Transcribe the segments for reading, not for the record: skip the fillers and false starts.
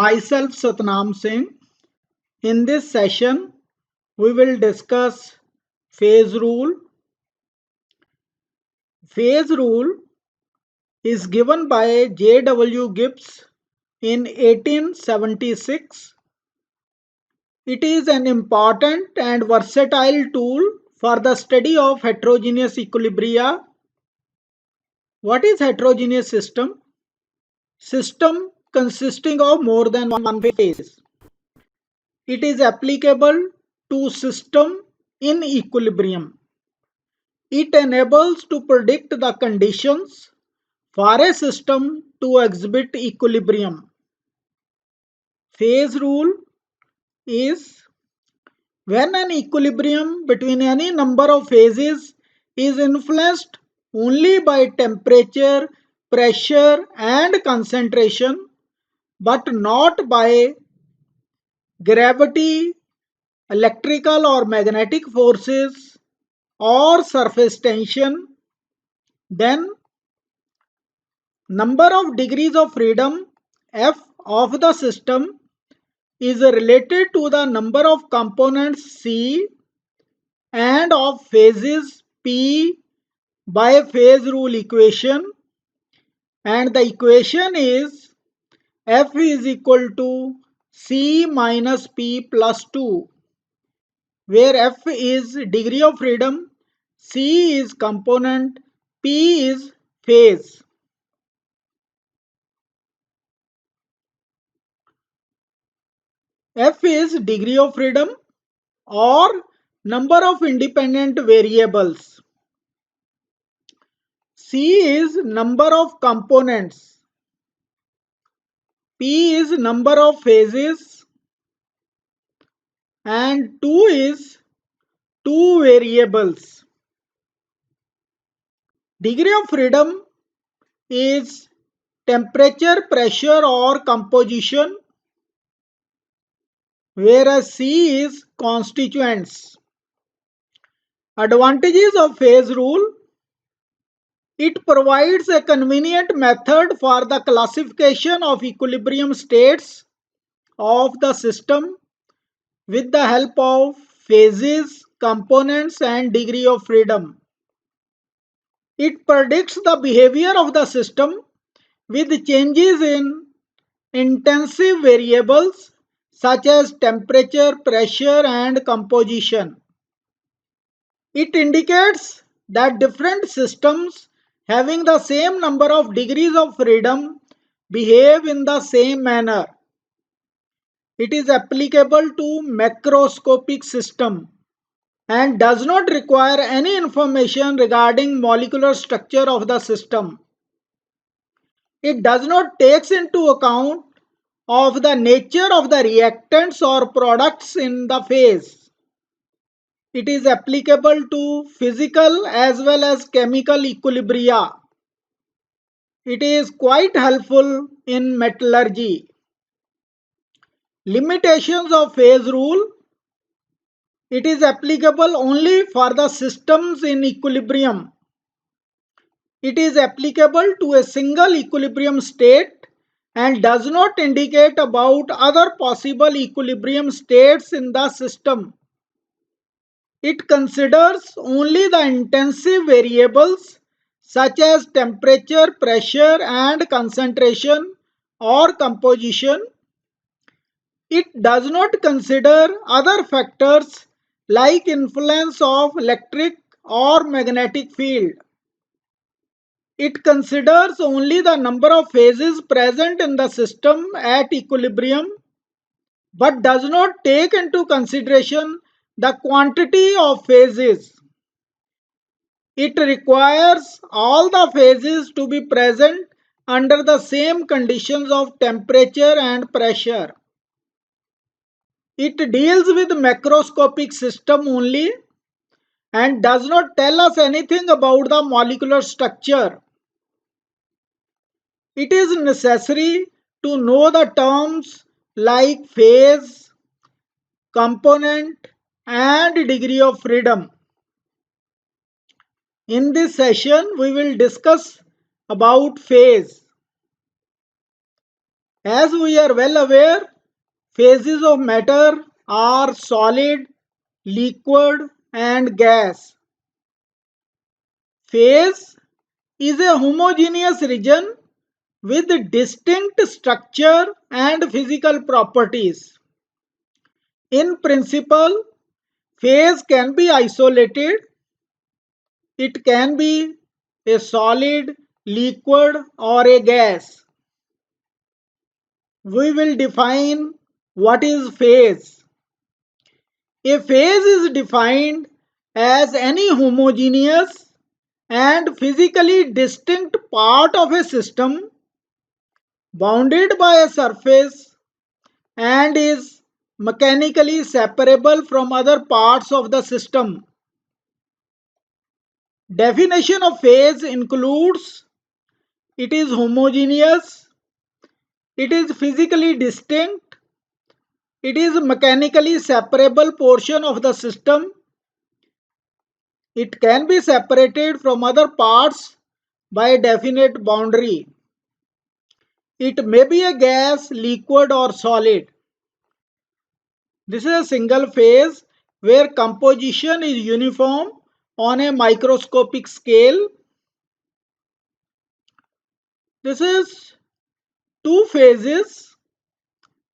Myself Satnam Singh. In this session, we will discuss phase rule. Phase rule is given by J.W. Gibbs in 1876. It is an important and versatile tool for the study of heterogeneous equilibria. What is heterogeneous system? System consisting of more than one phase. It is applicable to system in equilibrium. It enables to predict the conditions for a system to exhibit equilibrium. Phase rule is when an equilibrium between any number of phases is influenced only by temperature, pressure and concentration, but not by gravity, electrical or magnetic forces or surface tension, then number of degrees of freedom F of the system is related to the number of components C and of phases P by phase rule equation, and the equation is F is equal to C minus P plus 2, where F is degree of freedom, C is component, P is phase. F is degree of freedom or number of independent variables. C is number of components. P is number of phases. And 2 is 2 variables. Degree of freedom is temperature, pressure or composition, whereas C is constituents. Advantages of phase rule: it provides a convenient method for the classification of equilibrium states of the system with the help of phases, components and degree of freedom. It predicts the behavior of the system with changes in intensive variables such as temperature, pressure and composition. It indicates that different systems having the same number of degrees of freedom behave in the same manner. It is applicable to macroscopic system and does not require any information regarding molecular structure of the system. It does not take into account of the nature of the reactants or products in the phase. It is applicable to physical as well as chemical equilibria. It is quite helpful in metallurgy. Limitations of phase rule: it is applicable only for the systems in equilibrium. It is applicable to a single equilibrium state and does not indicate about other possible equilibrium states in the system. It considers only the intensive variables such as temperature, pressure and concentration or composition. It does not consider other factors like influence of electric or magnetic field. It considers only the number of phases present in the system at equilibrium, but does not take into consideration the quantity of phases. It requires all the phases to be present under the same conditions of temperature and pressure. It deals with macroscopic system only and does not tell us anything about the molecular structure. It is necessary to know the terms like phase, component and degree of freedom. In this session, we will discuss about phase. As we are well aware, phases of matter are solid, liquid and gas. Phase is a homogeneous region with distinct structure and physical properties. In principle, phase can be isolated. It can be a solid, liquid or a gas. We will define what is phase. A phase is defined as any homogeneous and physically distinct part of a system bounded by a surface and is mechanically separable from other parts of the system. Definition of phase includes: it is homogeneous, it is physically distinct, it is mechanically separable portion of the system, it can be separated from other parts by a definite boundary. It may be a gas, liquid or solid. This is a single phase where composition is uniform on a microscopic scale. This is two phases.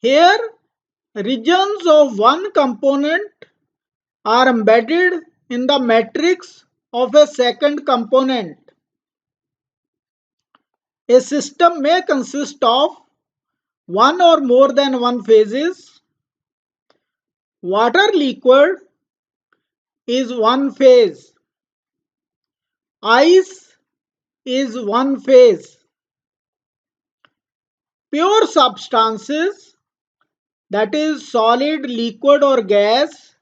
Here, regions of one component are embedded in the matrix of a second component. A system may consist of one or more than one phases. Water liquid is one phase. Ice is one phase. Pure substances, that is solid, liquid or gas,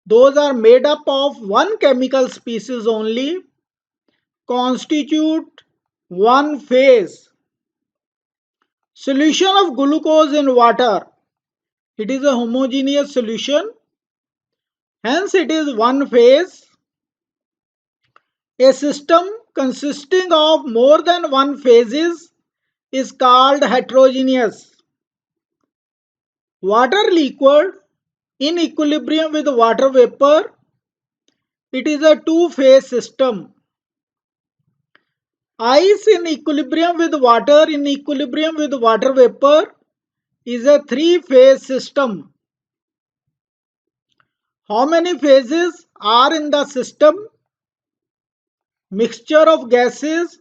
those are made up of one chemical species only, constitute one phase. Solution of glucose in water, it is a homogeneous solution, hence it is one phase. A system consisting of more than one phases is called heterogeneous. Water liquid in equilibrium with water vapor, it is a two-phase system. Ice in equilibrium with water vapor is a three-phase system. How many phases are in the system? Mixture of gases,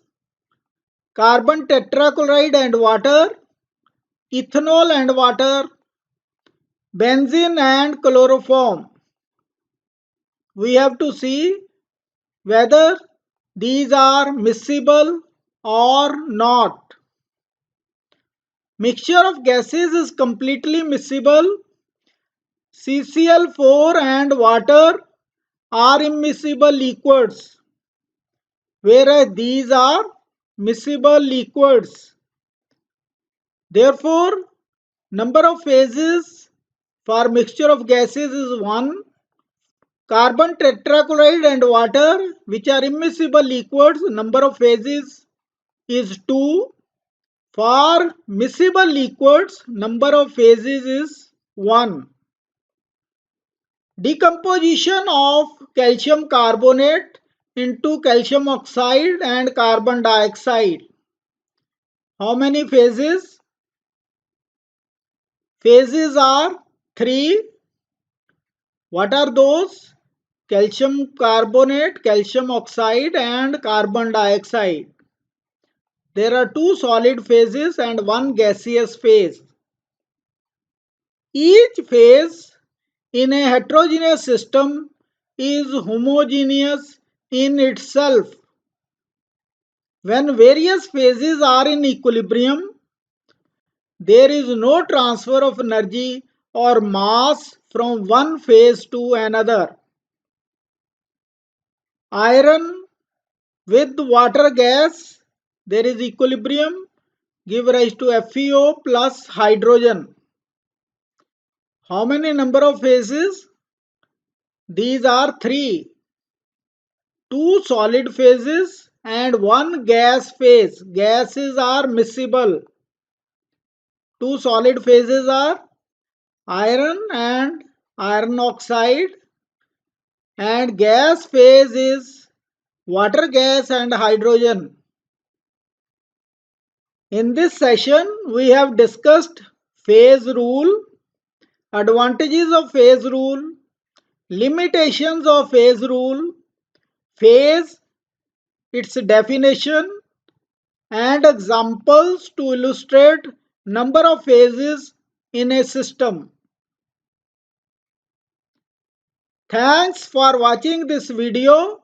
carbon tetrachloride and water, ethanol and water, benzene and chloroform. We have to see whether these are miscible or not. Mixture of gases is completely miscible. CCl4 and water are immiscible liquids, whereas these are miscible liquids. Therefore, number of phases for mixture of gases is 1. Carbon tetrachloride and water, which are immiscible liquids, number of phases is 2. For miscible liquids, number of phases is 1. Decomposition of calcium carbonate into calcium oxide and carbon dioxide. How many phases? Phases are 3. What are those? Calcium carbonate, calcium oxide and carbon dioxide. There are 2 solid phases and 1 gaseous phase. Each phase in a heterogeneous system is homogeneous in itself. When various phases are in equilibrium, there is no transfer of energy or mass from one phase to another. Iron with water gas, there is equilibrium, give rise to FeO plus hydrogen. How many number of phases? These are 3. 2 solid phases and 1 gas phase. Gases are miscible. two solid phases are iron and iron oxide, and gas phase is water gas and hydrogen. In this session, we have discussed phase rule, advantages of phase rule, limitations of phase rule, phase, its definition, and examples to illustrate number of phases in a system. Thanks for watching this video.